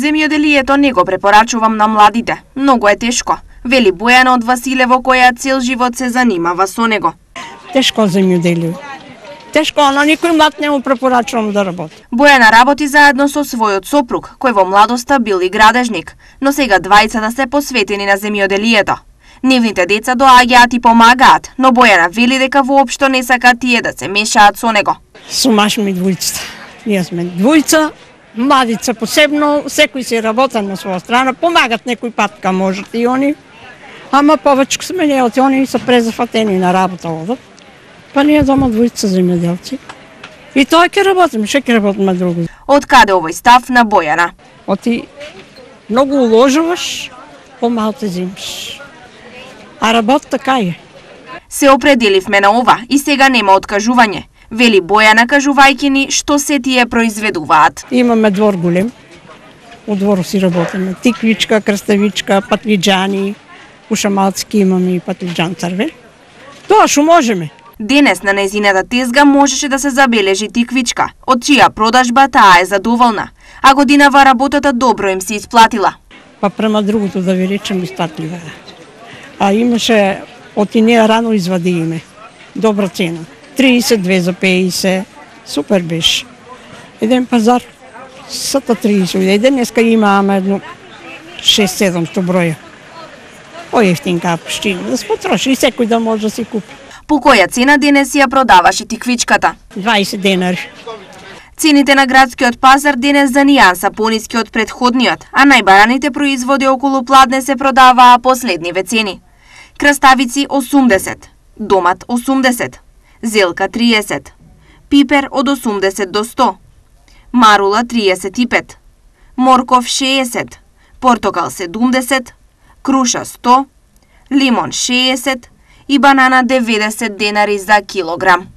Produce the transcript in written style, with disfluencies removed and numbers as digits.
Земјоделието не го препорачувам на младите. Многу е тешко, вели Бојана од Василево, која цел живот се занимава со него. Тешко земјоделие. Тешко, на никој млад не му препорачувам да работи. Бојана работи заедно со својот сопруг, кој во младоста бил и градежник, но сега двајцата се посветени на земјоделието. Нивните деца доаѓаат и помагаат, но Бојана вели дека воопшто не сака тие да се мешаат со него. Со маш ми двојцата. Ние сме двојца, младица посебно, секој си работа на своја страна, помагат некој пат ка можат и они. Ама повеќе сме ние од они се презафатени на работа одат. Па ние дома двојца земјоделци. И тоа ќе работиме, ќе работиме друго. Од каде овој став на Бојана? Оти многу уложуваш, помалку те земиш. А работа така е. Се определивме на ова и сега нема откажување, вели Бојана, кажувајќи ни што се тие произведуваат. Имаме двор голем. Од дворот си работиме. Тиквичка, крставичка, патлиџани, ушамалцки имаме и патлиџан црвен. Тоа што можеме. Денес на незината тезга можеше да се забележи тиквичка, од чија продажба таа е задоволна, а годинава работата добро им се исплатила. Па према другото да ви речем исплатлива. А имаше, оти неа рано извади име. Добра цена. 32 за 50. Супер беше. Еден пазар, сата 30. Денеска имаме едно 6-700 броја. Поевтинка пуштина, да се потроши и секој да може да си купи. По која цена денес ја продаваше тиквичката? 20 денари. Цените на градскиот пазар денес за нијанса пониски од претходниот, а најбараните производи околу Пладне се продаваа последниве цени. Краставици 80, домат 80, зелка 30, пипер од 80 до 100, марула 35, морков 60, портокал 70, круша 100, лимон 60 и банана 90 денари за килограм.